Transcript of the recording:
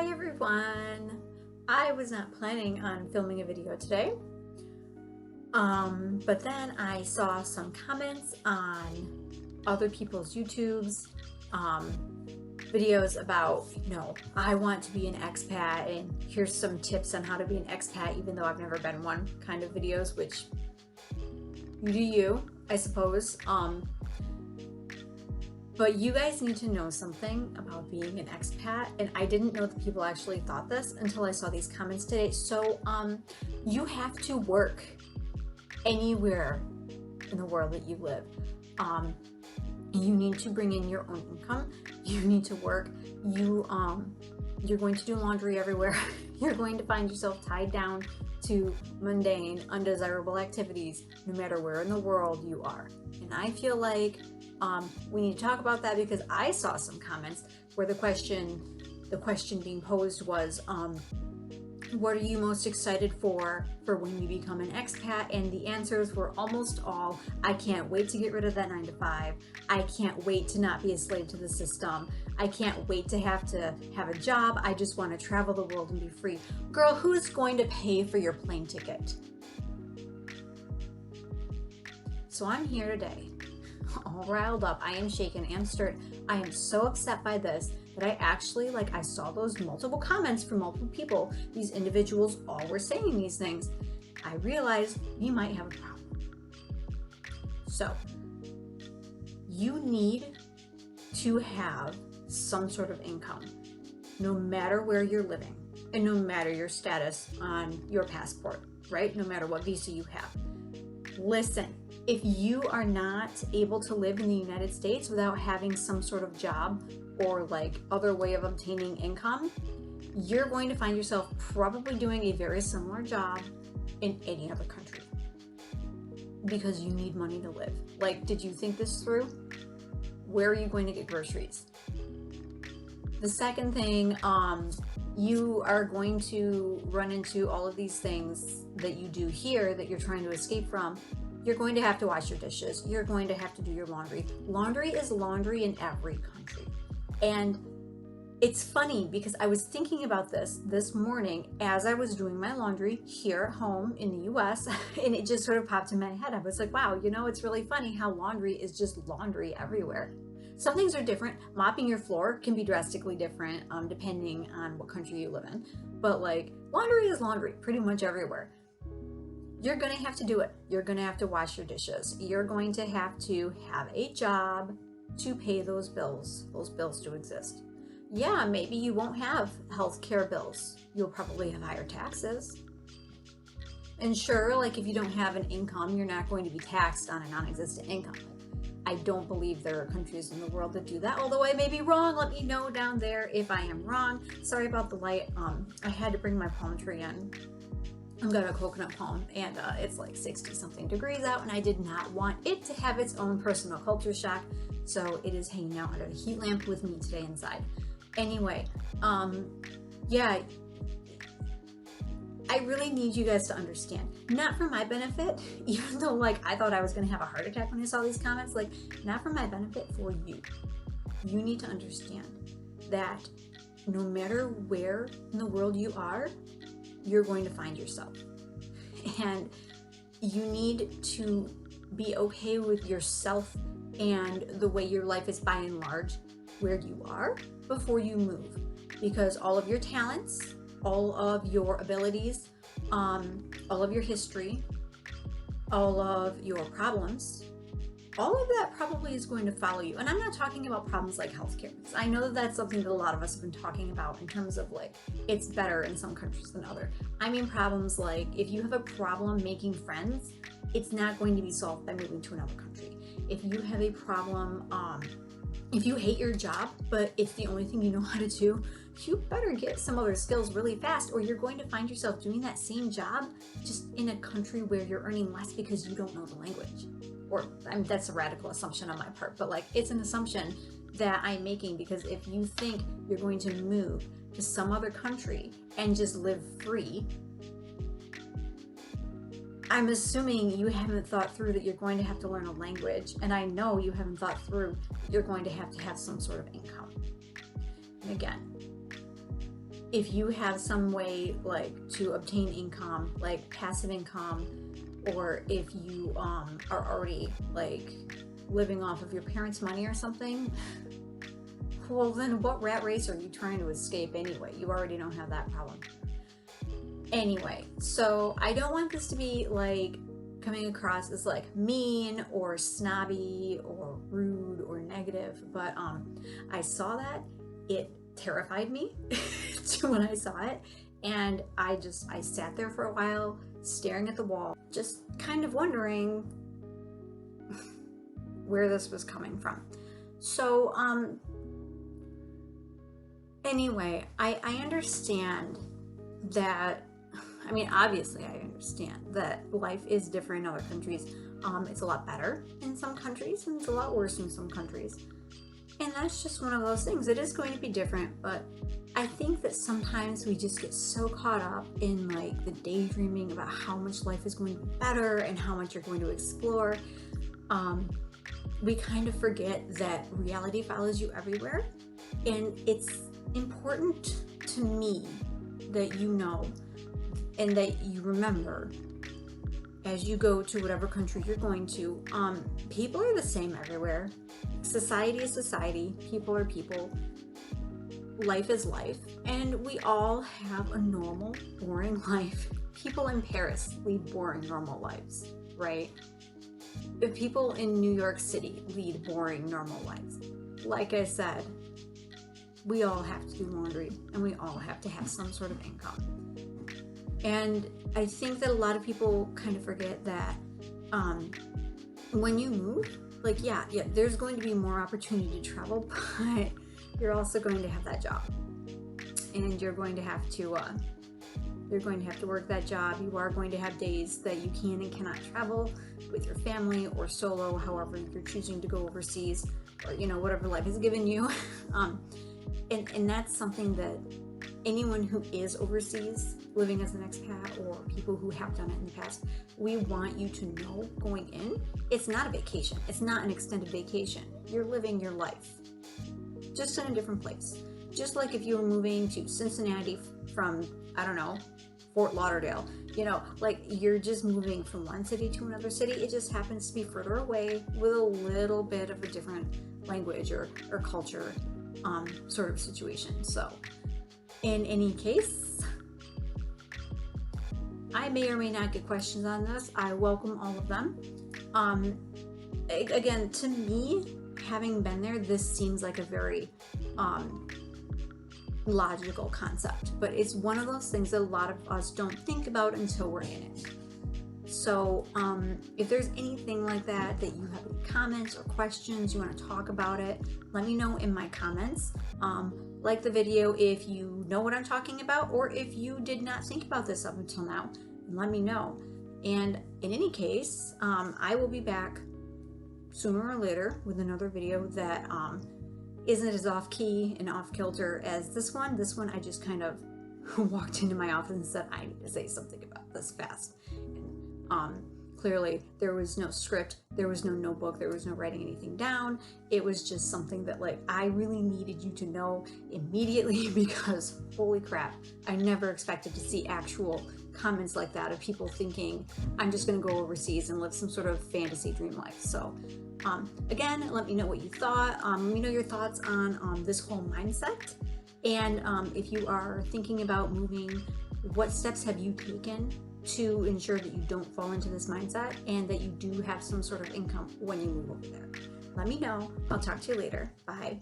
Hi everyone! I was not planning on filming a video today, but then I saw some comments on other people's YouTubes, videos about, I want to be an expat and here's some tips on how to be an expat even though I've never been one kind of videos, which you do you, I suppose. But you guys need to know something about being an expat, and I didn't know that people actually thought this until I saw these comments today. So you have to work anywhere in the world that you live. You need to bring in your own income. You need to work. You're going to do laundry everywhere. You're going to find yourself tied down to mundane, undesirable activities no matter where in the world you are. And I feel like we need to talk about that because I saw some comments where the question being posed was, what are you most excited for when you become an expat? And the answers were almost all, I can't wait to get rid of that 9 to 5. I can't wait to not be a slave to the system. I can't wait to have a job. I just want to travel the world and be free. Girl, who's going to pay for your plane ticket? So I'm here today, all riled up. I am shaken, I am stirred. I am so upset by this that I actually, I saw those multiple comments from multiple people. These individuals all were saying these things. I realized we might have a problem. So you need to have some sort of income, no matter where you're living and no matter your status on your passport, right? No matter what visa you have. Listen, if you are not able to live in the United States without having some sort of job or other way of obtaining income, you're going to find yourself probably doing a very similar job in any other country because you need money to live. Did you think this through? Where are you going to get groceries? The second thing, you are going to run into all of these things that you do here that you're trying to escape from. You're going to have to wash your dishes. You're going to have to do your laundry. Laundry is laundry in every country. And it's funny because I was thinking about this morning as I was doing my laundry here at home in the US, and it just sort of popped in my head. I was like, wow, it's really funny how laundry is just laundry everywhere. Some things are different. Mopping your floor can be drastically different depending on what country you live in. But laundry is laundry pretty much everywhere. You're going to have to do it. You're going to have to wash your dishes. You're going to have a job to pay those bills. Those bills do exist. Yeah, maybe you won't have health care bills. You'll probably have higher taxes. And sure, if you don't have an income, you're not going to be taxed on a non-existent income. I don't believe there are countries in the world that do that, although I may be wrong. Let me know down there if I am wrong. Sorry about the light. I had to bring my palm tree in. I've got a coconut palm and it's 60 something degrees out and I did not want it to have its own personal culture shock. So it is hanging out under the heat lamp with me today inside. Anyway, yeah, I really need you guys to understand, not for my benefit, even though I thought I was going to have a heart attack when I saw these comments, not for my benefit, for you. You need to understand that no matter where in the world you are, you're going to find yourself. And you need to be okay with yourself and the way your life is by and large where you are before you move. Because all of your talents, all of your abilities, all of your history, all of your problems, all of that probably is going to follow you. And I'm not talking about problems like healthcare. I know that that's something that a lot of us have been talking about in terms of it's better in some countries than other. I mean problems if you have a problem making friends, it's not going to be solved by moving to another country. If you have a problem, if you hate your job, but it's the only thing you know how to do, you better get some other skills really fast or you're going to find yourself doing that same job just in a country where you're earning less because you don't know the language. Or that's a radical assumption on my part, but it's an assumption that I'm making because if you think you're going to move to some other country and just live free, I'm assuming you haven't thought through that you're going to have to learn a language, and I know you haven't thought through that you're going to have some sort of income. And again, if you have some way like to obtain income, like passive income, or if you are already like living off of your parents' money or something, well then what rat race are you trying to escape anyway? You already don't have that problem. Anyway, so I don't want this to be like coming across as like mean or snobby or rude or negative, but I saw that, it terrified me when I saw it, and I sat there for a while staring at the wall, just kind of wondering where this was coming from. So anyway, I understand that, I mean, obviously I understand that life is different in other countries. It's a lot better in some countries and it's a lot worse in some countries. And that's just one of those things. It is going to be different, but I think that sometimes we just get so caught up in like the daydreaming about how much life is going to be better and how much you're going to explore. We kind of forget that reality follows you everywhere. And it's important to me that you know and that you remember as you go to whatever country you're going to, people are the same everywhere. Society is society, people are people, life is life, and we all have a normal, boring life. People in Paris lead boring, normal lives, right? If people in New York City lead boring, normal lives. Like I said, we all have to do laundry and we all have to have some sort of income. And I think that a lot of people kind of forget that when you move, like, yeah, there's going to be more opportunity to travel, but you're also going to have that job. And you're going to have to work that job. You are going to have days that you can and cannot travel with your family or solo, however you're choosing to go overseas, or, you know, whatever life has given you. And that's something that anyone who is overseas living as an expat, or people who have done it in the past, we want you to know going in, it's not a vacation. It's not an extended vacation. You're living your life, just in a different place. Just like if you were moving to Cincinnati from, I don't know, Fort Lauderdale, you know, like you're just moving from one city to another city. It just happens to be further away with a little bit of a different language or culture sort of situation. So in any case, I may or may not get questions on this. I welcome all of them. Again, to me, having been there, this seems like a very logical concept, but it's one of those things that a lot of us don't think about until we're in it. So if there's anything like that you have any comments or questions, you want to talk about it, let me know in my comments. Like the video if you know what I'm talking about, or if you did not think about this up until now, let me know. And in any case, I will be back sooner or later with another video that isn't as off key and off kilter as this one. This one I just kind of walked into my office and said I need to say something about this fast. Clearly there was no script, there was no notebook, there was no writing anything down. It was just something that like I really needed you to know immediately, because holy crap, I never expected to see actual comments like that of people thinking I'm just going to go overseas and live some sort of fantasy dream life. So again, let me know what you thought. Let me know your thoughts on this whole mindset, and if you are thinking about moving, what steps have you taken to ensure that you don't fall into this mindset and that you do have some sort of income when you move over there. Let me know. I'll talk to you later. Bye.